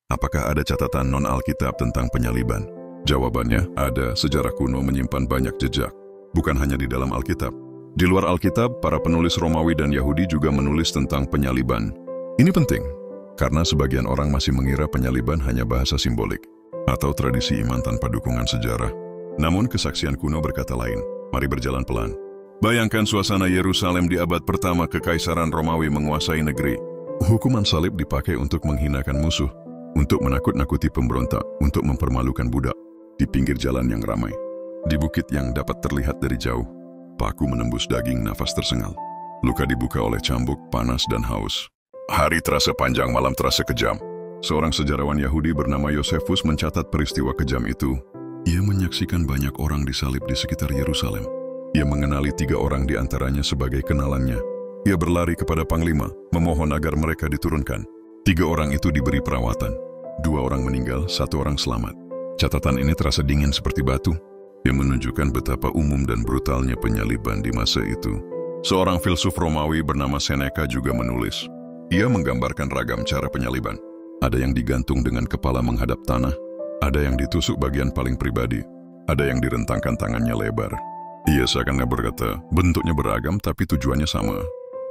Apakah ada catatan non-Alkitab tentang penyaliban? Jawabannya, ada. Sejarah kuno menyimpan banyak jejak. Bukan hanya di dalam Alkitab. Di luar Alkitab, para penulis Romawi dan Yahudi juga menulis tentang penyaliban. Ini penting, karena sebagian orang masih mengira penyaliban hanya bahasa simbolik atau tradisi iman tanpa dukungan sejarah. Namun kesaksian kuno berkata lain. Mari berjalan pelan. Bayangkan suasana Yerusalem di abad pertama Kekaisaran Romawi menguasai negeri. Hukuman salib dipakai untuk menghinakan musuh, untuk menakut-nakuti pemberontak, untuk mempermalukan budak. Di pinggir jalan yang ramai, di bukit yang dapat terlihat dari jauh, paku menembus daging, nafas tersengal. Luka dibuka oleh cambuk, panas dan haus. Hari terasa panjang, malam terasa kejam. Seorang sejarawan Yahudi bernama Yosefus mencatat peristiwa kejam itu. Ia menyaksikan banyak orang disalib di sekitar Yerusalem. Ia mengenali 3 orang di antaranya sebagai kenalannya. Ia berlari kepada panglima, memohon agar mereka diturunkan. 3 orang itu diberi perawatan. 2 orang meninggal, 1 orang selamat. Catatan ini terasa dingin seperti batu, yang menunjukkan betapa umum dan brutalnya penyaliban di masa itu. Seorang filsuf Romawi bernama Seneca juga menulis. Ia menggambarkan ragam cara penyaliban. Ada yang digantung dengan kepala menghadap tanah, ada yang ditusuk bagian paling pribadi, ada yang direntangkan tangannya lebar. Ia seakan berkata, bentuknya beragam tapi tujuannya sama,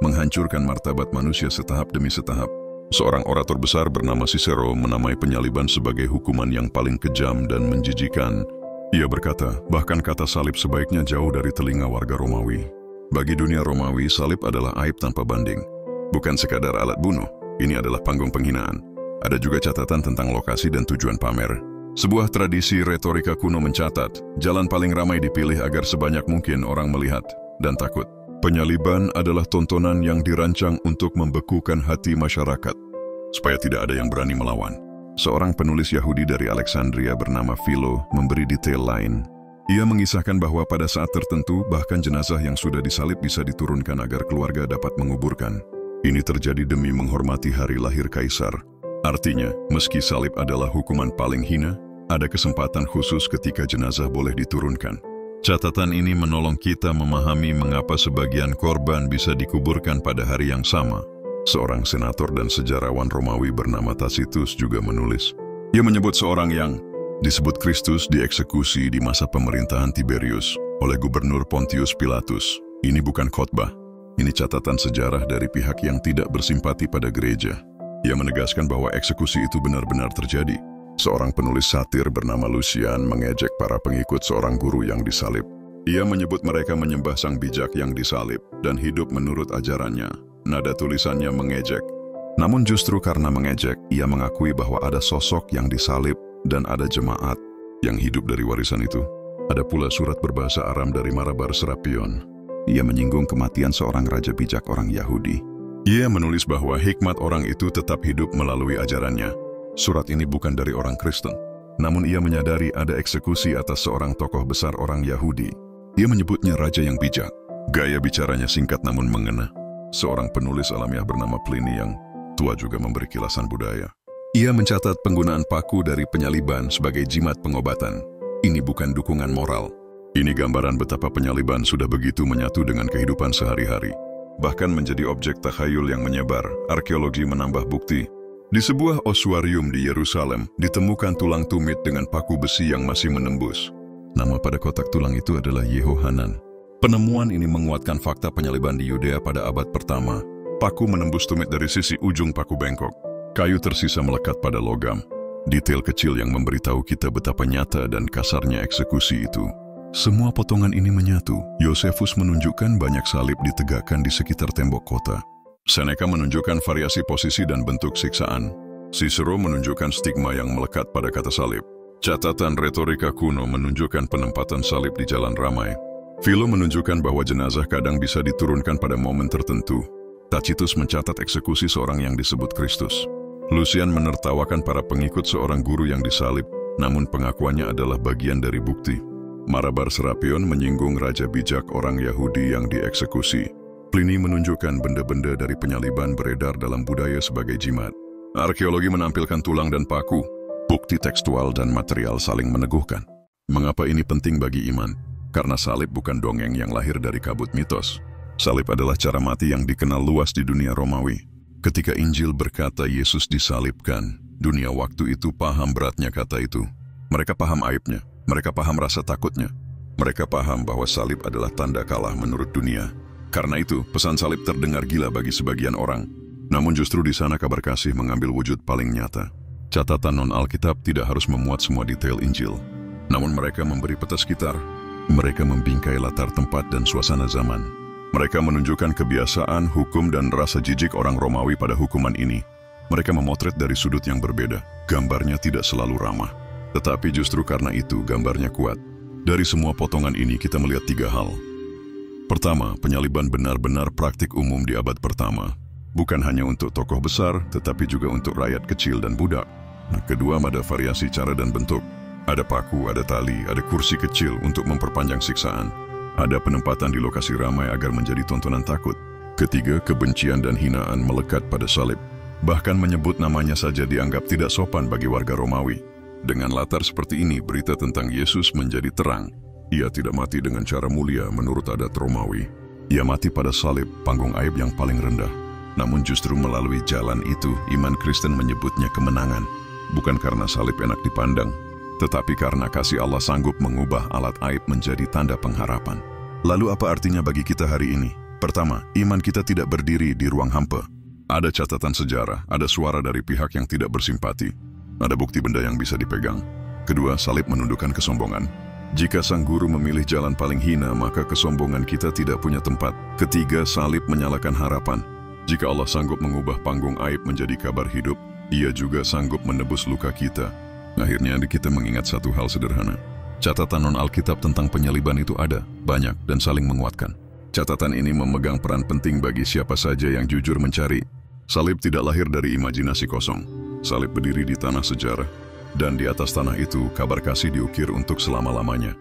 menghancurkan martabat manusia setahap demi setahap. Seorang orator besar bernama Cicero menamai penyaliban sebagai hukuman yang paling kejam dan menjijikan. Ia berkata, bahkan kata salib sebaiknya jauh dari telinga warga Romawi. Bagi dunia Romawi, salib adalah aib tanpa banding. Bukan sekadar alat bunuh, ini adalah panggung penghinaan. Ada juga catatan tentang lokasi dan tujuan pamer. Sebuah tradisi retorika kuno mencatat, jalan paling ramai dipilih agar sebanyak mungkin orang melihat dan takut. Penyaliban adalah tontonan yang dirancang untuk membekukan hati masyarakat, supaya tidak ada yang berani melawan. Seorang penulis Yahudi dari Alexandria bernama Philo memberi detail lain. Ia mengisahkan bahwa pada saat tertentu, bahkan jenazah yang sudah disalib bisa diturunkan agar keluarga dapat menguburkan. Ini terjadi demi menghormati hari lahir kaisar. Artinya, meski salib adalah hukuman paling hina, ada kesempatan khusus ketika jenazah boleh diturunkan. Catatan ini menolong kita memahami mengapa sebagian korban bisa dikuburkan pada hari yang sama. Seorang senator dan sejarawan Romawi bernama Tacitus juga menulis. Ia menyebut seorang yang disebut Kristus dieksekusi di masa pemerintahan Tiberius oleh Gubernur Pontius Pilatus. Ini bukan khotbah. Ini catatan sejarah dari pihak yang tidak bersimpati pada gereja. Ia menegaskan bahwa eksekusi itu benar-benar terjadi. Seorang penulis satir bernama Lucian mengejek para pengikut seorang guru yang disalib. Ia menyebut mereka menyembah sang bijak yang disalib dan hidup menurut ajarannya. Nada tulisannya mengejek. Namun justru karena mengejek, ia mengakui bahwa ada sosok yang disalib dan ada jemaat yang hidup dari warisan itu. Ada pula surat berbahasa Aram dari Marabar Serapion. Ia menyinggung kematian seorang raja bijak orang Yahudi. Ia menulis bahwa hikmat orang itu tetap hidup melalui ajarannya. Surat ini bukan dari orang Kristen, namun ia menyadari ada eksekusi atas seorang tokoh besar orang Yahudi. Ia menyebutnya raja yang bijak. Gaya bicaranya singkat namun mengena. Seorang penulis alamiah bernama Pliny yang tua juga memberi kilasan budaya. Ia mencatat penggunaan paku dari penyaliban sebagai jimat pengobatan. Ini bukan dukungan moral. Ini gambaran betapa penyaliban sudah begitu menyatu dengan kehidupan sehari-hari. Bahkan menjadi objek takhayul yang menyebar. Arkeologi menambah bukti. Di sebuah osuarium di Yerusalem, ditemukan tulang tumit dengan paku besi yang masih menembus. Nama pada kotak tulang itu adalah Yehohanan. Penemuan ini menguatkan fakta penyaliban di Yudea pada abad pertama. Paku menembus tumit dari sisi ujung paku bengkok. Kayu tersisa melekat pada logam. Detail kecil yang memberitahu kita betapa nyata dan kasarnya eksekusi itu. Semua potongan ini menyatu. Yosefus menunjukkan banyak salib ditegakkan di sekitar tembok kota. Seneca menunjukkan variasi posisi dan bentuk siksaan. Cicero menunjukkan stigma yang melekat pada kata salib. Catatan retorika kuno menunjukkan penempatan salib di jalan ramai. Philo menunjukkan bahwa jenazah kadang bisa diturunkan pada momen tertentu. Tacitus mencatat eksekusi seorang yang disebut Kristus. Lucian menertawakan para pengikut seorang guru yang disalib, namun pengakuannya adalah bagian dari bukti. Marabar Serapion menyinggung raja bijak orang Yahudi yang dieksekusi. Pliny menunjukkan benda-benda dari penyaliban beredar dalam budaya sebagai jimat. Arkeologi menampilkan tulang dan paku. Bukti tekstual dan material saling meneguhkan. Mengapa ini penting bagi iman? Karena salib bukan dongeng yang lahir dari kabut mitos. Salib adalah cara mati yang dikenal luas di dunia Romawi. Ketika Injil berkata Yesus disalibkan, Dunia waktu itu paham beratnya kata itu. Mereka paham aibnya, mereka paham rasa takutnya. Mereka paham bahwa salib adalah tanda kalah menurut dunia. Karena itu, pesan salib terdengar gila bagi sebagian orang. Namun justru di sana kabar kasih mengambil wujud paling nyata. Catatan non-Alkitab tidak harus memuat semua detail Injil. Namun mereka memberi peta sekitar. Mereka membingkai latar tempat dan suasana zaman. Mereka menunjukkan kebiasaan, hukum, dan rasa jijik orang Romawi pada hukuman ini. Mereka memotret dari sudut yang berbeda. Gambarnya tidak selalu ramah. Tetapi justru karena itu gambarnya kuat. Dari semua potongan ini kita melihat 3 hal. Pertama, penyaliban benar-benar praktik umum di abad pertama. Bukan hanya untuk tokoh besar, tetapi juga untuk rakyat kecil dan budak. Kedua, ada variasi cara dan bentuk. Ada paku, ada tali, ada kursi kecil untuk memperpanjang siksaan. Ada penempatan di lokasi ramai agar menjadi tontonan takut. Ketiga, kebencian dan hinaan melekat pada salib. Bahkan menyebut namanya saja dianggap tidak sopan bagi warga Romawi. Dengan latar seperti ini, berita tentang Yesus menjadi terang. Ia tidak mati dengan cara mulia menurut adat Romawi. Ia mati pada salib, panggung aib yang paling rendah. Namun justru melalui jalan itu, iman Kristen menyebutnya kemenangan. Bukan karena salib enak dipandang, tetapi karena kasih Allah sanggup mengubah alat aib menjadi tanda pengharapan. Lalu apa artinya bagi kita hari ini? Pertama, iman kita tidak berdiri di ruang hampa. Ada catatan sejarah, ada suara dari pihak yang tidak bersimpati. Ada bukti benda yang bisa dipegang. Kedua, salib menundukkan kesombongan. Jika sang guru memilih jalan paling hina, maka kesombongan kita tidak punya tempat. Ketiga, salib menyalakan harapan. Jika Allah sanggup mengubah panggung aib menjadi kabar hidup, Ia juga sanggup menebus luka kita. Akhirnya kita mengingat satu hal sederhana. Catatan non-Alkitab tentang penyaliban itu ada, banyak, dan saling menguatkan. Catatan ini memegang peran penting bagi siapa saja yang jujur mencari. Salib tidak lahir dari imajinasi kosong. Salib berdiri di tanah sejarah, dan di atas tanah itu kabar kasih diukir untuk selama-lamanya.